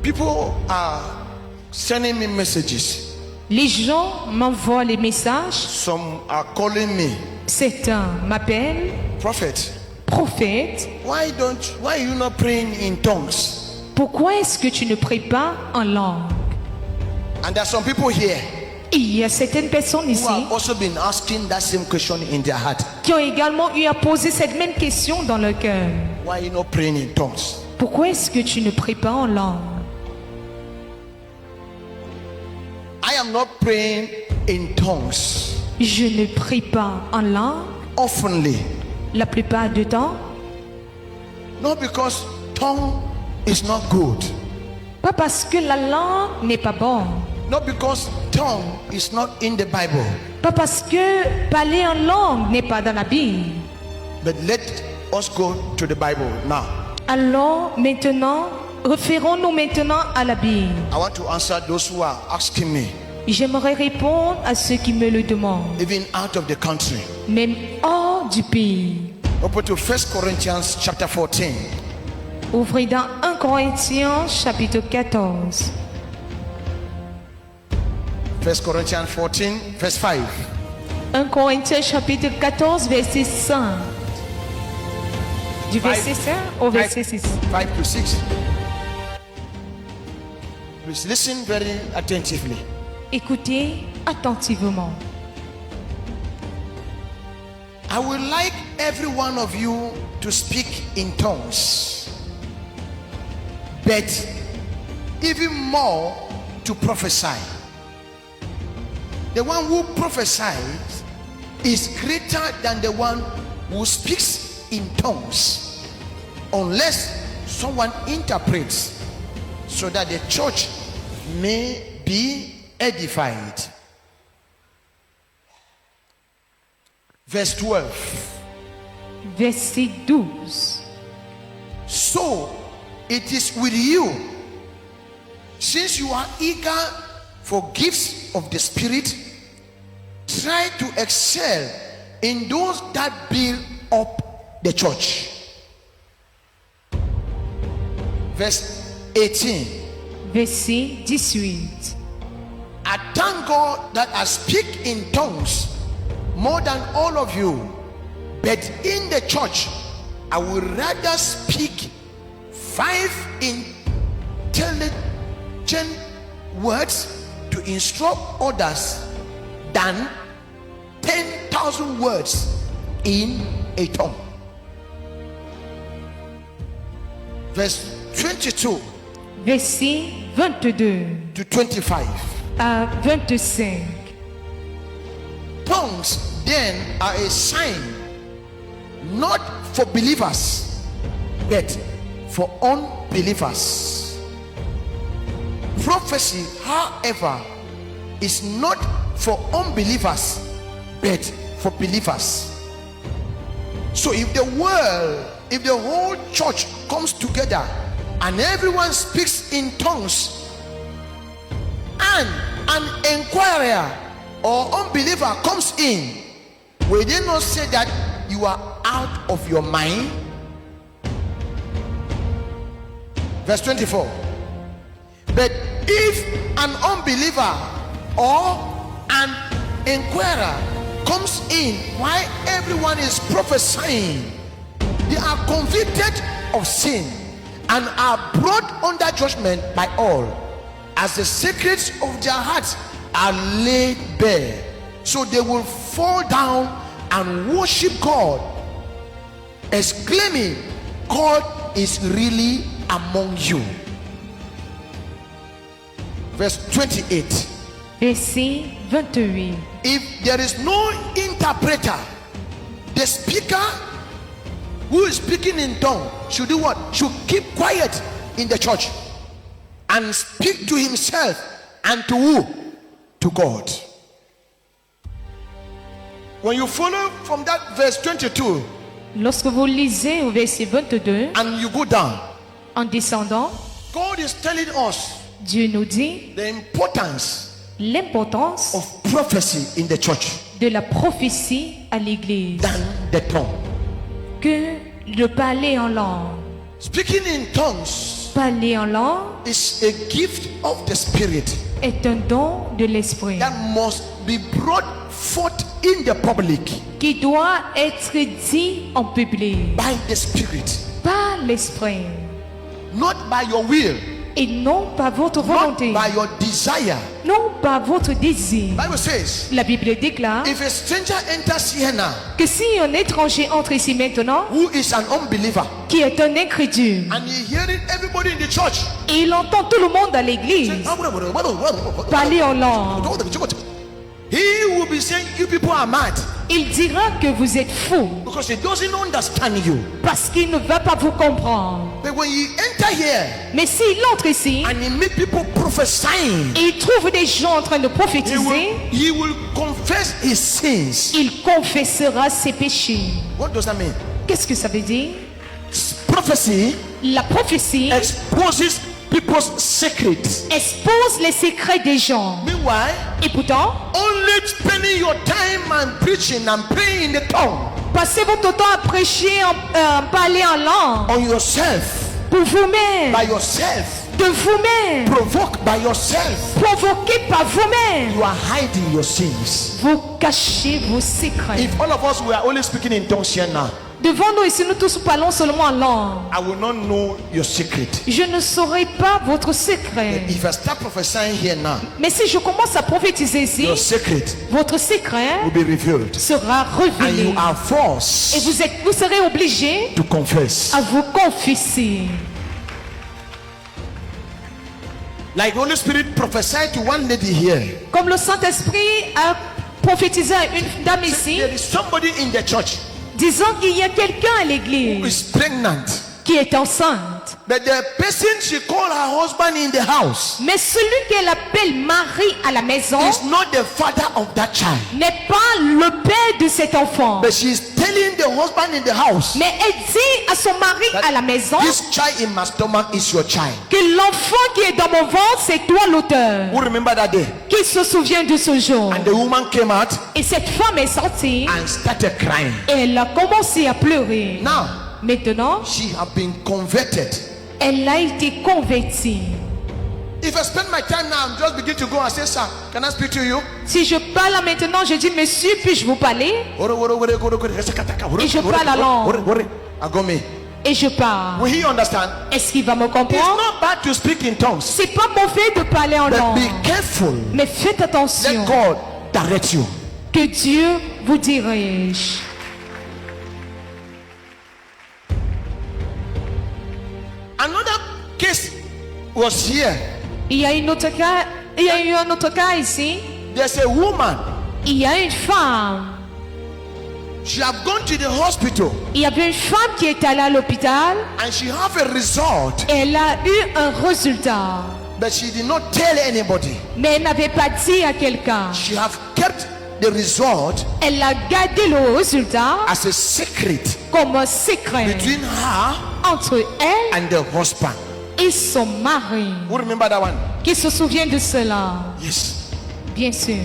People are sending me messages. Les gens m'envoient les messages. Some are calling me. Certains m'appellent. Prophet, Prophète, why are you not praying in tongues? pourquoi est-ce que tu ne pries pas en langue? And there are some people here Il y a certaines personnes who ici have also been asking that same question in their heart. qui ont également eu à poser cette même question dans leur cœur. Why are you not praying in tongues? Pourquoi est-ce que tu ne pries pas en langue? I am not praying in tongues Je ne prie pas en langue oftenly. la plupart du temps. Not because tongue is not good. Pas parce que la langue n'est pas bonne. Not because tongue is not in the Bible. Pas parce que parler en langue n'est pas dans la Bible. But let us go to the Bible now. Alors maintenant, référons-nous maintenant à la Bible. I want to answer those who are asking me, J'aimerais répondre à ceux qui me le demandent, even out of the country. même hors du pays. Open to 1 Corinthians chapter 14. Ouvrez dans 1 Corinthiens chapitre 14. 1 Corinthians 14, verse 5. 1 Corinthiens chapitre 14, verset 5. Du verset 5 au verset 6. 5 to 6. Please listen very attentively. Écoutez attentivement. I would like every one of you to speak in tongues, but even more to prophesy. The one who prophesies is greater than the one who speaks in tongues, unless someone interprets, so that the church may be edified. Verse 12. Verset 12. So it is with you, since you are eager for gifts of the Spirit, try to excel in those that build up the church. Verse 18. Verset 18. I thank God that I speak in tongues more than all of you, but in the church I would rather speak 5 intelligent words to instruct others than 10,000 words in a tongue. Verse 22 Verset 22 to 25. à 25. Tongues then are a sign not for believers but for unbelievers. Prophecy, however, is not for unbelievers but for believers. So if the whole church comes together and everyone speaks in tongues, and an inquirer or unbeliever comes in, will they not say that you are out of your mind? Verse 24. But if an unbeliever or an inquirer comes in while everyone is prophesying, they are convicted of sin and are brought under judgment by all, as the secrets of their hearts are laid bare. So they will fall down and worship God, exclaiming, God is really among you. Verse 28. Verset 28. If there is no interpreter, the speaker who is speaking in tongue should do what? Should keep quiet in the church and speak to himself and to who? To God. When you follow from that verse 22 Lorsque vous lisez au verset 22, and you go down, en descendant, God is telling us Dieu nous dit the importance l'importance of prophecy in the church de la prophétie à l'église, than the tongue. que de parler en langue. Speaking in tongues Parler en langue is a gift of the Spirit est un don de l'esprit that must be brought forth in the public qui doit être dit en public by the Spirit, par l'esprit not by your will, et non par votre not volonté, by your desire. non par votre désir. Bible says, La Bible déclare if a stranger enters here now, que si un étranger entre ici maintenant, who is an unbeliever, qui est un incrédule, and he hearing everybody in the church et il entend tout le monde à l'église parler en langue, he will be saying, you people are mad, il dira que vous êtes fous because he doesn't understand you. parce qu'il ne va pas vous comprendre. But when you enter here Mais s'il entre ici and he meet people prophesying, et il trouve des gens en train de prophétiser, he will confess his sins. il confessera ses péchés. What does that mean? Qu'est-ce que ça veut dire? Prophecy La prophétie exposes people's secrets. expose les secrets des gens. Meanwhile, Et pourtant, only spending your time and preaching and praying in the tongue passez votre temps à prêcher, parler en langue on yourself, pour vous-même, by yourself, de vous-même, provoked by yourself. provoqué par vous-même. You are hiding your sins. Vous cachez vos secrets. If all of us were only speaking in tongues here now, Devant nous ici, nous tous parlons seulement en langue. I will not know your secret. Je ne saurai pas votre secret. If I start prophesying here now, Mais si je commence à prophétiser ici, your secret votre secret will be revealed, sera and révélé. you are Et forced vous serez obligé to confess. à vous confesser. Like the Holy Spirit prophesied to one lady here. Comme le Saint-Esprit a prophétisé à une dame ici, There is somebody in the church disant qu'il y a quelqu'un à who l'église is pregnant, qui est enceinte. but the person she called her husband in the house Mais celui qu'elle appelle mari à la maison is not the father of that child. n'est pas le père de cet enfant. But she is telling the husband in the house, Mais elle dit à son mari à la maison this child in my stomach is your child. que l'enfant qui est dans mon ventre, c'est toi l'auteur. Who remember that day? Qui se souvient de ce jour? And the woman came out Et cette femme est sortie and started crying. et elle a commencé à pleurer. Now, Maintenant, she have been converted. elle a été convertie. If I spend my time now, I'm just begin to go and say, sir, can I speak to you? Si je parle là maintenant, je dis, monsieur, puis-je vous parler? Et je parle à langue. Agome. Et je parle. Will he understand? Est-ce qu'il va me It's comprendre? not bad to speak in tongues, C'est pas mauvais de parler en but langue. be careful. Mais faites Let attention. God direct you. Que Dieu vous dirige. Another case was here. Il y a eu un autre cas ici. There's a woman. Il y a une femme. She have gone to the hospital Il y avait une femme qui est allée à l'hôpital. and she have a result, Elle a eu un résultat. but she did not tell anybody. Mais elle n'avait pas dit à quelqu'un. She have kept the result Elle a gardé le résultat as a secret comme un secret between her entre elle and the husband. et son mari. Who remember that one? Qui se souvient de cela? Yes. Bien sûr.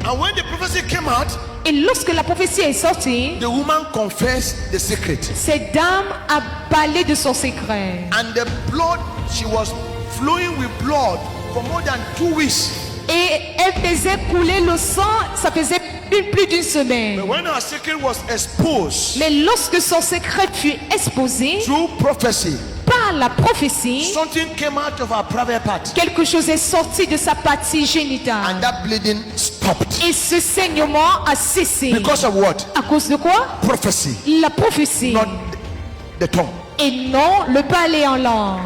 And when the prophecy came out, Et lorsque la prophétie est sortie, the woman confessed the secret, cette dame a parlé de son secret. and the blood, she was flowing with blood for more than 2 weeks. Et elle faisait couler le sang, ça faisait plus d'une semaine. But when her secret was exposed Mais lorsque son secret fut exposé through prophecy, par la prophétie, something came out of her private part, quelque chose est sorti de sa partie génitale. and that bleeding stopped. Et ce saignement a cessé. Because of what? À cause de quoi? Prophecy, La prophétie. not the tongue. Et non le parler en langue.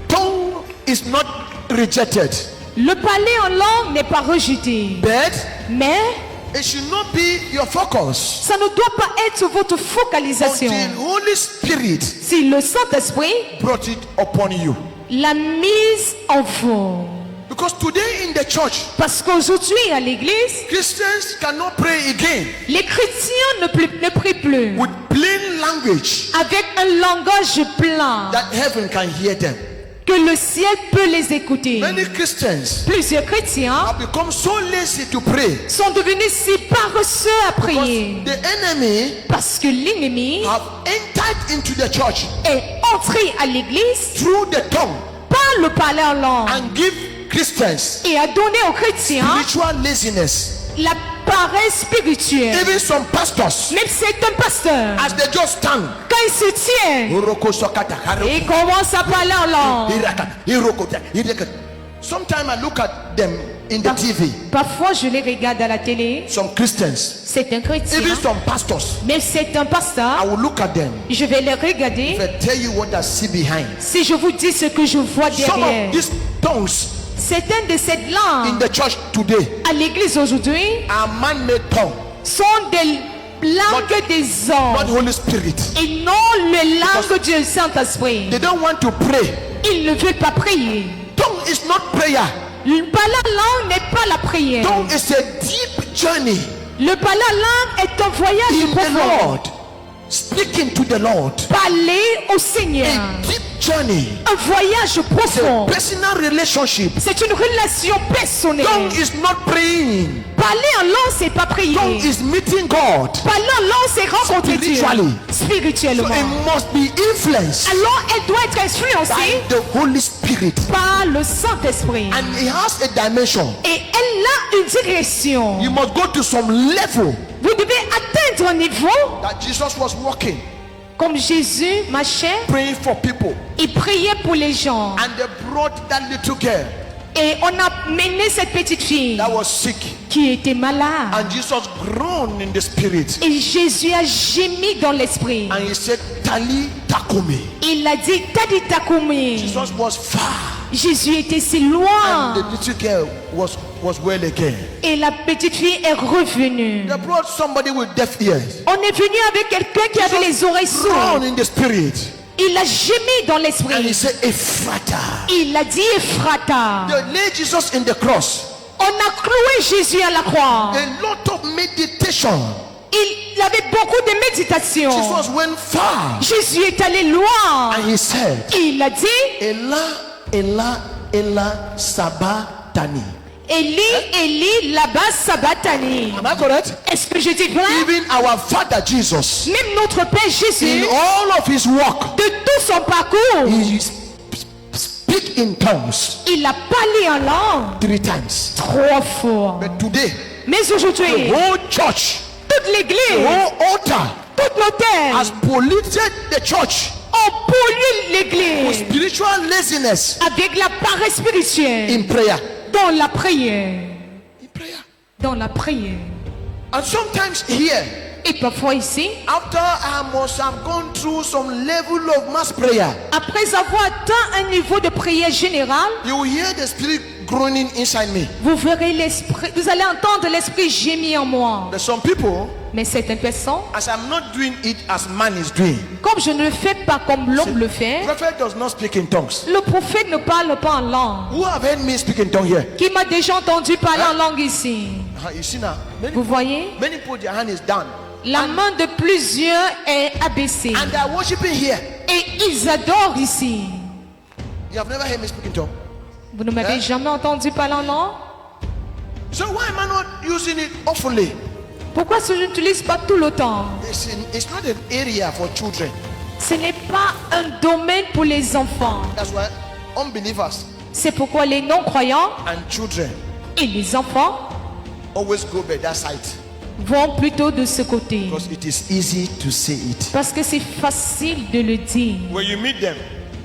Tongue is not rejected, Le parler en langue n'est pas rejeté. but Mais it should not be your focus ça ne doit pas être votre focalisation. until Holy Spirit Si le Saint-Esprit brought it upon you. l'a mise en vous. Because today in the church, Parce qu'aujourd'hui à l'église, Christians cannot pray again les chrétiens ne prient plus with plain language avec un langage plein that heaven can hear them. que le ciel peut les écouter. Many Christians Plusieurs chrétiens have become so lazy to pray sont devenus si paresseux à prier because the enemy parce que l'ennemi have entered into the church est entrer à l'église through the tongue par le parler en langue and give Christians et à donner aux chrétiens spiritual laziness. la paresse spirituelle. Even some pastors, Même c'est un pasteur, as they just stand, quand il se tient, il commence à parler en langue. sometimes I look at them in the TV, Parfois, je les regarde à la télé. some Christians, C'est un chrétien. even some pastors, Mais c'est un I pasteur. will look at them. Je vais les regarder. If I tell you what I see behind, Si je vous dis ce que je vois some derrière, of these tongues certaines de ces in langues the church today à l'église aujourd'hui are man-made tongues, sont des langues des not anges Holy Spirit. et non les langues du Saint-Esprit. They don't want to pray. Ils ne veulent pas prier. Tongue is not prayer. Le parler langue n'est pas la prière. Tongue is a deep journey Le parler langue est un voyage in the profond. Lord, speaking to the Lord. Parler au Seigneur. A deep journey. Un voyage It's a profond. personal relationship. C'est une relation personnelle. Tongue is not praying. Parler en langue, c'est pas prier. Tongue is meeting God. Parler en langue, c'est rencontrer Dieu. Spiritually. So Spirituellement. it must be influenced Alors, elle doit être influencée by the Holy Spirit. par le Saint-Esprit. And it has a dimension. Et elle a une direction. You must go to some level Vous devez atteindre un niveau that Jesus was walking, comme Jésus marchait. praying for people. Il priait pour les gens. And they brought that little girl Et on a mené cette petite fille that was sick. qui était malade. And Jesus groaned in the spirit. Et Jésus a gémi dans l'esprit. And he said, Tali Takumi. Il a dit Tadita Koumi. Jesus was far. Jésus était si And loin. the little girl was well again. Et la petite fille est revenue. They brought somebody with deaf ears. On est venu avec quelqu'un qui avait les oreilles Groaned sourdes. in the spirit. Il a gémi dans And he l'esprit. said, Ephrata. Il a dit Ephrata. They laid Jesus in the cross. On a cloué Jésus à la croix. A lot of meditation. Il avait beaucoup de méditation. Jesus went far. Jésus est allé loin. And he said, Il a dit Ella, Ella, Ella, Sabatani. Eli, Eli, là-bas Sabatani. Am I correct? Est-ce que je dis vrai? Even our Father Jesus, Même notre Père in Jésus, all of his work, de tout son parcours, he speak in tongues il a parlé en langue 3 times. 3 fois. But today, Mais the aujourd'hui, whole church, toute the l'église, whole altar toute l'autel has polluted the church ont pollué with l'église spiritual laziness avec la paresse spirituelle in prayer. dans la prière. In prayer. Dans la prière. And sometimes here, Et parfois ici, after I must have gone through some level of mass prayer, après avoir atteint un niveau de prière générale, you will hear the spirit groaning inside me. vous verrez l'esprit, vous allez entendre l'esprit gémir en moi. But some people, Mais certaines personnes, as I'm not doing it as man is doing, comme je ne le fais pas comme l'homme le fait, prophet does not speak in tongues. le prophète ne parle pas en langue. Who have heard me speak in tongues here? Qui m'a déjà entendu parler en langue ici? You see now, Vous voyez? many put their hand is down La main de plusieurs est abaissée. and they are worshiping here. Et ils adorent ici. You have never heard me speak in tongues. Vous ne m'avez jamais entendu parler en langue? So why am I not using it oftenly? Pourquoi je n'utilise pas tout le temps? It's not an area for children. Ce n'est pas un domaine pour les enfants. That's why unbelievers C'est pourquoi les non-croyants and children et les enfants always go by that side vont plutôt de ce côté. because it is easy to say it. Parce que c'est facile de le dire. When you meet them,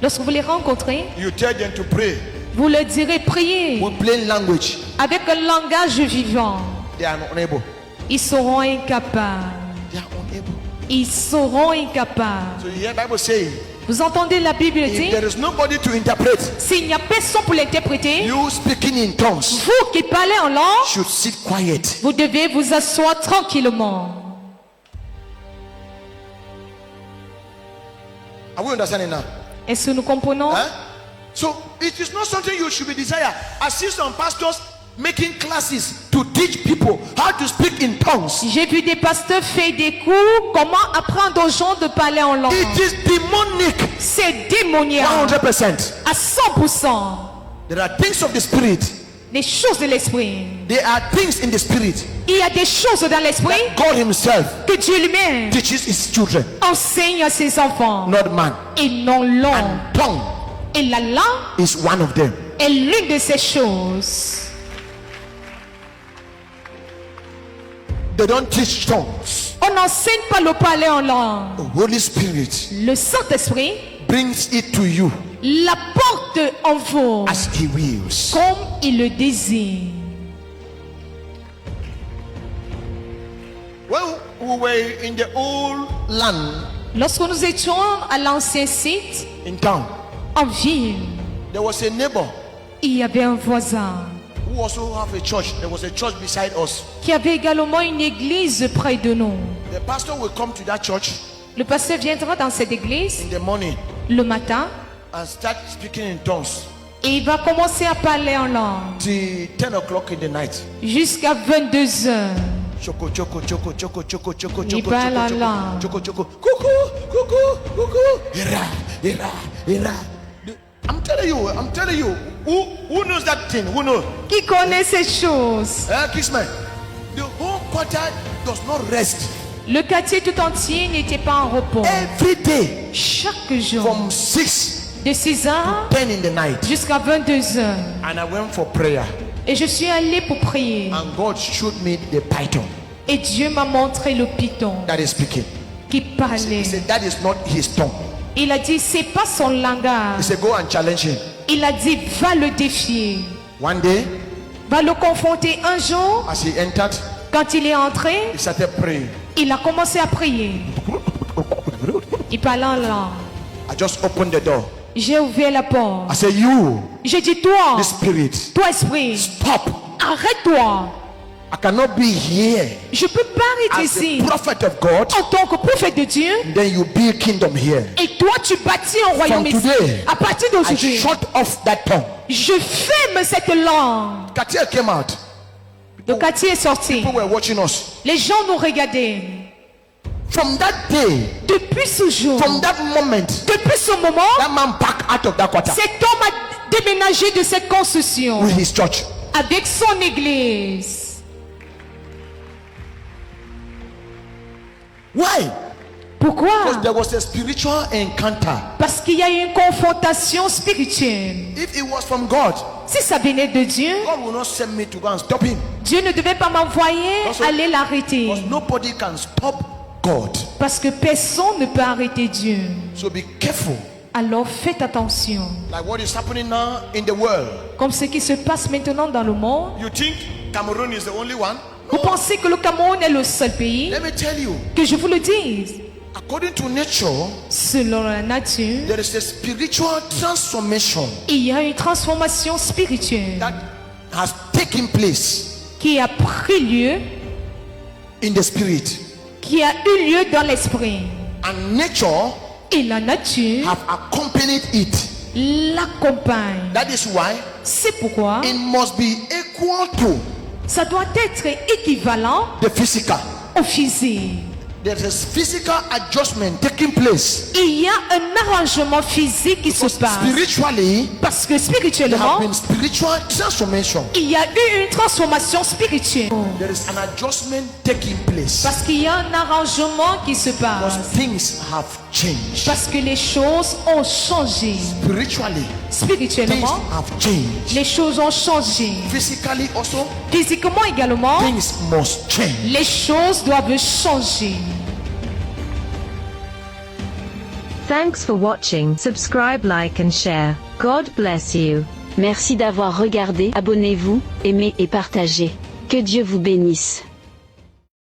Lorsque vous les rencontrez, you tell them to pray vous leur direz prier with plain language. avec un langage vivant. They are unable. Ils seront incapables. They are unable. Ils seront incapables. So you hear Bible saying, Vous entendez la Bible if dire, there is nobody to interpret, s'il n'y a personne pour l'interpréter, you speaking in tongues vous qui parlez en langue, should sit quiet. vous devez vous asseoir tranquillement. Are we understanding now? Est-ce que nous comprenons? Huh? So it is not something you should be desire. I see some pastors making classes to teach people how to speak in tongues. J'ai vu des pasteurs faire des cours comment apprendre aux gens de parler en langue. It is demonic. C'est démoniaque 100%. à 100%. There are things of the spirit Les choses de l'esprit. There are things in the spirit Il y a des choses dans l'esprit that God himself que Dieu lui-même teaches his children, enseigne à ses enfants. not man. Et non l'homme. And tongue Et la langue is one of them. est l'une de ces choses. They don't teach tongues. On n'enseigne pas le parler en langue. The Holy Spirit Le Saint-Esprit brings it to you l'apporte en vous as he wills. comme il le désire. When we were in the old land Lorsque nous étions à l'ancien site, in town, en ville, there was a neighbor il y avait un voisin who also have a church. There was a church beside us. qui avait également une église près de nous. The pastor will come to that church Le pasteur viendra dans cette église in the morning le matin and start speaking in tongues et il va commencer à parler en langue till 10 o'clock in the night. jusqu'à 22 heures. Choco, choco, choco, choco, choco, choco, Il choco, parle choco, en choco, langue. choco, choco, coucou, coucou, coucou, ira, ira, ira. I'm telling you, who knows that thing? Who knows? Qui connaît ces choses? Kisman, the whole quarter does not rest. Le quartier tout entier n'était pas en repos. Every day Chaque jour, from 6 de 6 heures 10 in the night. jusqu'à 22 heures. And I went for prayer. Et je suis allé pour prier. And God showed me the python Et Dieu m'a montré le python that is speaking. qui He parlait. said that is not his tongue. Il a dit, c'est pas son He langage. said go and challenge him. Il a dit, va le défier. One day, Va le confronter un jour. as he entered, Quand il est entré, he started praying. il a commencé à prier. Il parlait en langue. I just opened the door. J'ai ouvert la porte. I said, you, J'ai dit, toi, the spirit, toi esprit, stop. arrête-toi. I cannot be here Je peux pas être as ici the prophet of God. en tant que prophète de Dieu. Then you build kingdom here. Et toi, tu bâtis un royaume From ici. today, À partir I d'aujourd'hui, shut off that tongue. je ferme cette langue. Katia came out. Le quartier est sorti. People were watching us. Les gens nous regardaient. From that day, Depuis ce jour, from that moment, depuis ce moment, that man back out of that quarter cet homme a déménagé de cette construction with his church. avec son église. Why? Pourquoi? Because there was a spiritual encounter. Parce qu'il y a eu une confrontation spirituelle. If it was from God, Si ça venait de Dieu, God will not send me to go and stop him. Dieu ne devait pas m'envoyer Also, aller l'arrêter. Because nobody can stop God. Parce que personne ne peut arrêter Dieu. So be careful. Alors faites attention. Like what is happening now in the world. Comme ce qui se passe maintenant dans le monde. You think Cameroon is the only one? Vous pensez que le Cameroun est le seul pays? Let me tell you, Que je vous le dise. according to nature, Selon la nature, there is a spiritual transformation il y a une transformation spirituelle that has taken place qui a pris lieu, in the spirit. qui a eu lieu dans l'esprit. And nature Et la nature have accompanied it. l'accompagne. That is why C'est pourquoi it must be equal to ça doit être équivalent the physical. au physique. There is physical adjustment taking place. Il y a un arrangement physique qui se Because passe. spiritually, Parce que there have spirituellement, been spiritual transformation. il y a eu une transformation spirituelle. There is an adjustment taking place. Parce qu'il y a un arrangement qui se Because passe. things have changed. Parce que les choses ont changé. Spiritually, things Spirituellement, have changed. les choses ont changé. Physically also, Physiquement également, things must change. les choses doivent changer. Thanks for watching. Subscribe, like and share. God bless you. Merci d'avoir regardé, abonnez-vous, aimez et partagez. Que Dieu vous bénisse.